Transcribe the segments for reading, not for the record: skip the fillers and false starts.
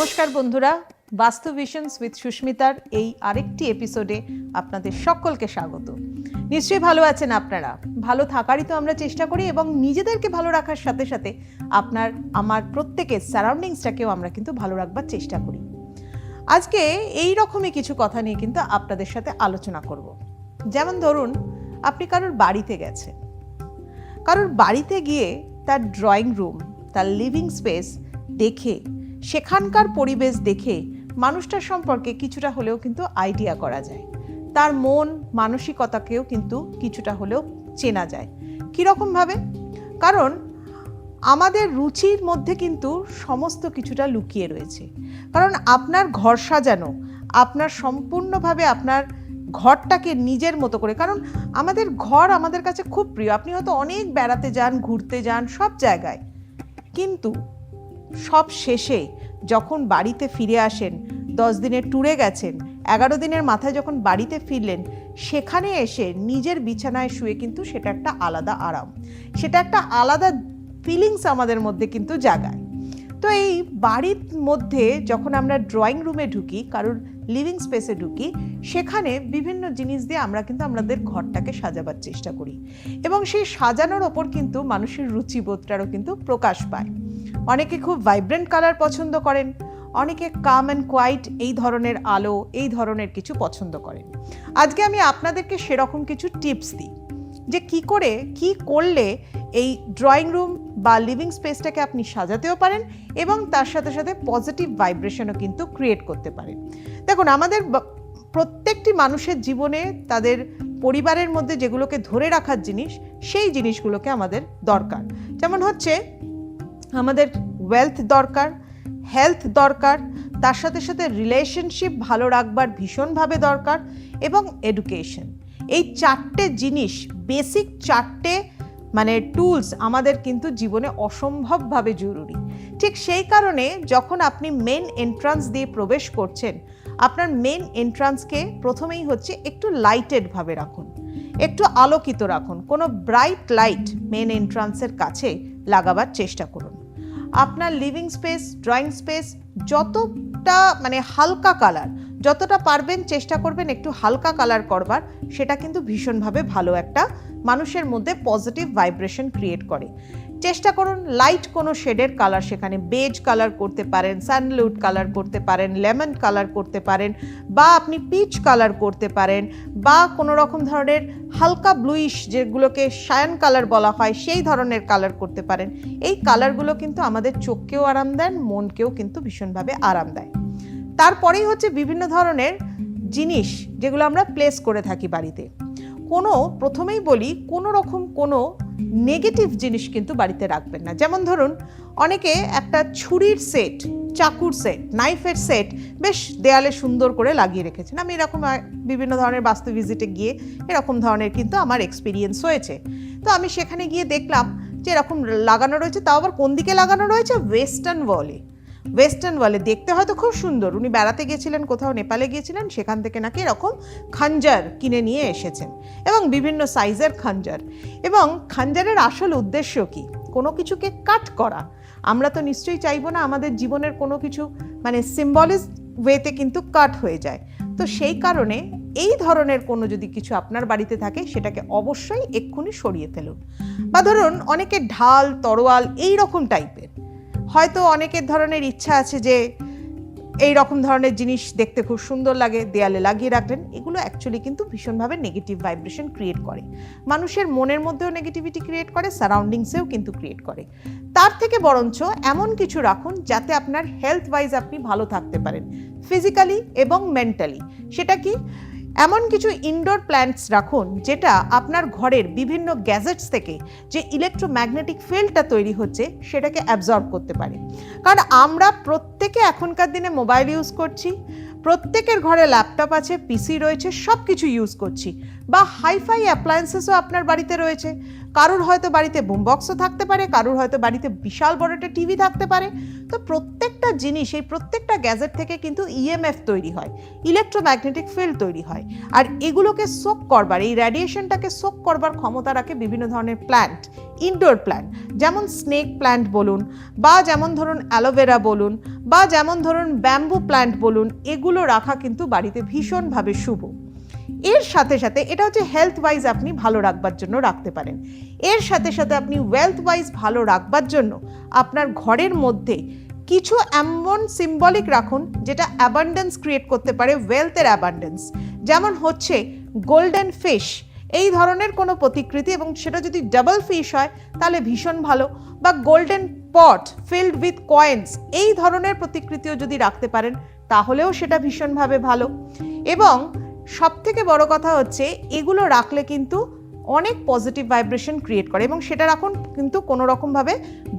নমস্কার বন্ধুরা, বাস্তু ভিশনস উইথ সুস্মিতার এই আরেকটি এপিসোডে আপনাদের সকলকে স্বাগত। নিশ্চয়ই ভালো আছেন আপনারা। ভালো থাকারই তো আমরা চেষ্টা করি এবং নিজেদেরকে ভালো রাখার সাথে সাথে আমার প্রত্যেকের সারাউন্ডিংসটাকেও আমরা কিন্তু ভালো রাখবার চেষ্টা করি। আজকে এই রকমই কিছু কথা নিয়ে কিন্তু আপনাদের সাথে আলোচনা করব। যেমন ধরুন, আপনি কারোর বাড়িতে গেছেন, কারোর বাড়িতে গিয়ে তার ড্রয়িং রুম, তার লিভিং স্পেস দেখে, সেখানকার পরিবেশ দেখে মানুষটার সম্পর্কে কিছুটা হলেও কিন্তু আইডিয়া করা যায়। তার মন মানসিকতাকেও কিন্তু কিছুটা হলেও চেনা যায়। কীরকমভাবে? কারণ আমাদের রুচির মধ্যে কিন্তু সমস্ত কিছুটা লুকিয়ে রয়েছে। কারণ আপনার ঘর সাজানো, আপনার সম্পূর্ণভাবে আপনার ঘরটাকে নিজের মতো করে, কারণ আমাদের ঘর আমাদের কাছে খুব প্রিয়। আপনি হয়তো অনেক বেড়াতে যান, ঘুরতে যান, সব জায়গায়, কিন্তু সব শেষে যখন বাড়িতে ফিরে আসেন, 10 দিনের ট্যুরে গেছেন, 11 দিনের মাথায় যখন বাড়িতে ফিরলেন, সেখানে এসে নিজের বিছানায় শুয়ে কিন্তু সেটা একটা আলাদা আরাম, সেটা একটা আলাদা ফিলিংস আমাদের মধ্যে কিন্তু জাগায়। তো এই বাড়ির মধ্যে যখন আমরা ড্রয়িং রুমে ঢুকি, কারোর লিভিং স্পেসে ঢুকি, সেখানে বিভিন্ন জিনিস দিয়ে আমরা কিন্তু আমাদের ঘরটাকে সাজাবার চেষ্টা করি এবং সেই সাজানোর ওপর কিন্তু মানুষের রুচিবোধটারও কিন্তু প্রকাশ পায়। অনেকে খুব ভাইব্রেন্ট কালার পছন্দ করেন, অনেকে কাম অ্যান্ড কোয়াইট এই ধরনের আলো, এই ধরনের কিছু পছন্দ করেন। আজকে আমি আপনাদেরকে সেরকম কিছু টিপস দিই যে কি করলে এই ড্রয়িং রুম বা লিভিং স্পেসটাকে আপনি সাজাতেও পারেন এবং তার সাথে সাথে পজিটিভ ভাইব্রেশনও কিন্তু ক্রিয়েট করতে পারেন। দেখুন, আমাদের প্রত্যেকটি মানুষের জীবনে তাদের পরিবারের মধ্যে যেগুলোকে ধরে রাখার জিনিস, সেই জিনিসগুলোকে আমাদের দরকার। যেমন হচ্ছে আমাদের ওয়েলথ দরকার, হেলথ দরকার, তার সাথে সাথে রিলেশনশিপ ভালো রাখবার ভীষণভাবে দরকার এবং এডুকেশন। এই 4টে জিনিস, বেসিক 4টে টুলস আমাদের কিন্তু জীবনে অসম্ভবভাবে জরুরি। ঠিক সেই কারণে যখন আপনি মেন এন্ট্রান্স দিয়ে প্রবেশ করছেন, আপনার মেন এন্ট্রান্সকে প্রথমেই হচ্ছে একটু লাইটেডভাবে রাখুন, একটু আলোকিত রাখুন। কোনো ব্রাইট লাইট মেন এন্ট্রান্সের কাছে লাগাবার চেষ্টা করুন। আপনার লিভিং স্পেস, ড্রয়িং স্পেস যতটা হালকা কালার, যতটা পারবেন চেষ্টা করবেন একটু হালকা কালার করবার। সেটা কিন্তু ভীষণভাবে ভালো একটা মানুষের মধ্যে পজিটিভ ভাইব্রেশন ক্রিয়েট করে। চেষ্টা করুন লাইট কোনো শেডের কালার, সেখানে বেজ কালার করতে পারেন, স্যান্ডলউড কালার করতে পারেন, লেমন কালার করতে পারেন, বা আপনি পিচ কালার করতে পারেন, বা কোনো রকম ধরনের হালকা ব্লুইশ, যেগুলোকে শায়ান কালার বলা হয়, সেই ধরনের কালার করতে পারেন। এই কালারগুলো কিন্তু আমাদের চোখকেও আরাম দেন, মনকেও কিন্তু ভীষণভাবে আরাম দেয়। তারপরেই হচ্ছে বিভিন্ন ধরনের জিনিস যেগুলো আমরা প্লেস করে থাকি বাড়িতে। প্রথমেই বলি, কোনো রকম কোনো নেগেটিভ জিনিস কিন্তু বাড়িতে রাখবেন না। যেমন ধরুন, অনেকে একটা ছুরির সেট, চাকুর সেট, নাইফের সেট বেশ দেয়ালে সুন্দর করে লাগিয়ে রেখেছেন। আমি এরকম বিভিন্ন ধরনের বাস্তু ভিজিটে গিয়ে এরকম ধরনের কিন্তু আমার এক্সপিরিয়েন্স হয়েছে। তো আমি সেখানে গিয়ে দেখলাম যে এরকম লাগানো রয়েছে, তাও আবার কোন দিকে লাগানো রয়েছে? ওয়েস্টার্ন ওয়ালে। দেখতে হয়তো খুব সুন্দর। উনি বেড়াতে গিয়েছিলেন, কোথাও নেপালে গিয়েছিলেন, সেখান থেকে নাকি এরকম খঞ্জার কিনে নিয়ে এসেছেন এবং বিভিন্ন সাইজের খঞ্জার। এবং খঞ্জারের আসল উদ্দেশ্য কি? কোনো কিছুকে কাট করা। আমরা তো নিশ্চয়ই চাইবো না আমাদের জীবনের কোনো কিছু সিম্বলিক ওয়েতে কিন্তু কাট হয়ে যায়। তো সেই কারণে এই ধরনের কোনো যদি কিছু আপনার বাড়িতে থাকে, সেটাকে অবশ্যই এক্ষুনি সরিয়ে ফেলুন। বা ধরুন, অনেকে ঢাল, তরোয়াল এই রকম টাইপের, হয়তো অনেকের ধরনের ইচ্ছা আছে যে এই রকম ধরনের জিনিস দেখতে খুব সুন্দর লাগে, দেয়ালে লাগিয়ে রাখলেন। এগুলো অ্যাকচুয়ালি কিন্তু ভীষণভাবে নেগেটিভ ভাইব্রেশন ক্রিয়েট করে, মানুষের মনের মধ্যেও নেগেটিভিটি ক্রিয়েট করে, সারাউন্ডিংসেও কিন্তু ক্রিয়েট করে। তার থেকে বরঞ্চ এমন কিছু রাখুন যাতে আপনার হেলথ ওয়াইজ আপনি ভালো থাকতে পারেন, ফিজিক্যালি এবং মেন্টালি। সেটা কি? এমন কিছু ইনডোর প্ল্যান্টস রাখুন যেটা আপনার ঘরের বিভিন্ন গ্যাজেটস থেকে যে ইলেকট্রোম্যাগনেটিক ফিল্ডটা তৈরি হচ্ছে সেটাকে অ্যাবজর্ব করতে পারে। কারণ আমরা প্রত্যেকে এখনকার দিনে মোবাইল ইউজ করছি, প্রত্যেকের ঘরে ল্যাপটপ আছে, পিসি রয়েছে, সব কিছু ইউজ করছি, বা হাইফাই অ্যাপ্লায়েন্সেসও আপনার বাড়িতে রয়েছে। কারুর হয়তো বাড়িতে বুমবক্সও থাকতে পারে, কারুর হয়তো বাড়িতে বিশাল বড় একটা টিভি থাকতে পারে। তো প্রত্যেকটা জিনিস, এই প্রত্যেকটা গ্যাজেট থেকে কিন্তু ইএমএফ তৈরি হয়, ইলেকট্রোম্যাগনেটিক ফিল্ড তৈরি হয়। আর এগুলোকে সোক করবার, এই রেডিয়েশনটাকে সোক করবার ক্ষমতা রাখে বিভিন্ন ধরনের প্ল্যান্ট। ইনডোর প্ল্যান্ট, যেমন স্নেক প্ল্যান্ট বলুন, বা যেমন ধরুন অ্যালোভেরা বলুন, বা যেমন ধরুন ব্যাম্বু প্ল্যান্ট বলুন, এগুলো রাখা কিন্তু বাড়িতে ভীষণভাবে শুভ। এর সাথে সাথে এটা হচ্ছে হেলথ ওয়াইজ আপনি ভালো রাখবার জন্য রাখতে পারেন। এর সাথে সাথে আপনি ওয়েলথ ওয়াইজ ভালো রাখবার জন্য আপনার ঘরের মধ্যে কিছু এমন সিম্বলিক রাখুন যেটা অ্যাবান্ডেন্স ক্রিয়েট করতে পারে, ওয়েলথের অ্যাবান্ডেন্স। যেমন হচ্ছে গোল্ডেন ফিশ, এই ধরনের কোনো প্রতিকৃতি, এবং সেটা যদি ডাবল ফিশ হয় তাহলে ভীষণ ভালো, বা golden pot filled with coins, এই ধরনের প্রতিকৃতিও যদি রাখতে পারেন তাহলেও সেটা ভীষণভাবে ভালো। এবং সবথেকে বড় কথা হচ্ছে এগুলো রাখলে কিন্তু অনেক পজিটিভ ভাইব্রেশন ক্রিয়েট করে, এবং সেটা রাখুন কিন্তু কোনো রকমভাবে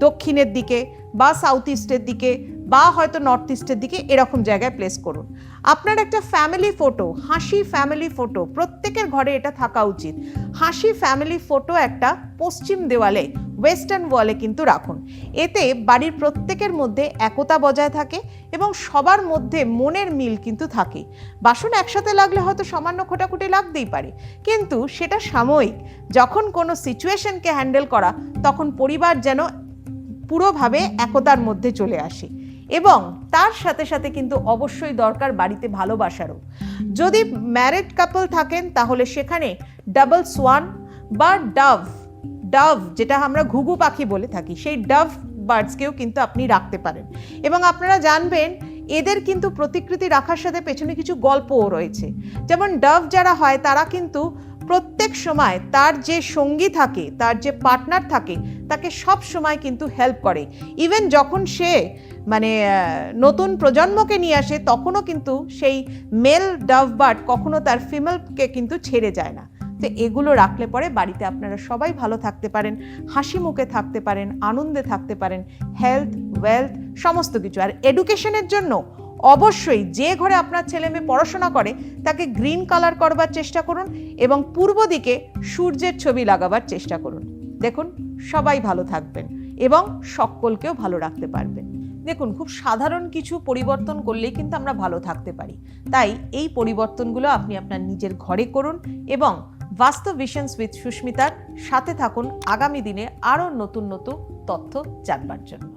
দক্ষিণের দিকে বা সাউথ ইস্টের দিকে বা হয়তো নর্থ ইস্টের দিকে, এরকম জায়গায় প্লেস করুন। আপনার একটা ফ্যামিলি ফটো, হাসি ফ্যামিলি ফটো, প্রত্যেকের ঘরে এটা থাকা উচিত। হাসি ফ্যামিলি ফটো একটা পশ্চিম দেওয়ালে, ওয়েস্টার্ন ওয়ালে কিন্তু রাখুন। এতে বাড়ির প্রত্যেকের মধ্যে একতা বজায় থাকে এবং সবার মধ্যে মনের মিল কিন্তু থাকে। বাসন একসাথে লাগলে হয়তো সামান্য খোটাখুটি লাগতেই পারে, কিন্তু সেটা সাময়িক। যখন কোনো সিচুয়েশনকে হ্যান্ডেল করা, তখন পরিবার যেন পুরোভাবে একতার মধ্যে চলে আসে। এবং তার সাথে সাথে কিন্তু অবশ্যই দরকার বাড়িতে ভালোবাসারও। যদি ম্যারিড কাপল থাকেন তাহলে সেখানে ডাবল সোয়ান বা ডাভ যেটা আমরা ঘুঘু পাখি বলে থাকি, সেই ডাভ বার্ডসকেও কিন্তু আপনি রাখতে পারেন। এবং আপনারা জানবেন এদের কিন্তু প্রতিকৃতি রাখার সাথে পেছনে কিছু গল্পও রয়েছে। যেমন ডাভ যারা হয় তারা কিন্তু প্রত্যেক সময় তার যে সঙ্গী থাকে, তার যে পার্টনার থাকে, তাকে সব সময় কিন্তু হেল্প করে। ইভেন যখন সে নতুন প্রজন্মকে নিয়ে আসে, তখনও কিন্তু সেই মেল ডাভ বার্ড কখনো তার ফিমেলকে কিন্তু ছেড়ে যায় না। তো এগুলো রাখলে পরে বাড়িতে আপনারা সবাই ভালো থাকতে পারেন, হাসি মুখে থাকতে পারেন, আনন্দে থাকতে পারেন, হেলথ ওয়েলথ সমস্ত কিছু। আর এডুকেশনের জন্য অবশ্যই যে ঘরে আপনার ছেলে মেয়ে পড়াশোনা করে তাকে গ্রিন কালার করবার চেষ্টা করুন এবং পূর্ব দিকে সূর্যের ছবি লাগাবার চেষ্টা করুন। দেখুন সবাই ভালো থাকবেন এবং সকলকেও ভালো রাখতে পারবেন। দেখুন, খুব সাধারণ কিছু পরিবর্তন করলেই কিন্তু আমরা ভালো থাকতে পারি। তাই এই পরিবর্তনগুলো আপনি আপনার নিজের ঘরে করুন এবং বাস্তু ভিশনস উইথ সুস্মিতার সাথে থাকুন আগামী দিনে আরও নতুন নতুন তথ্য জানবার জন্য।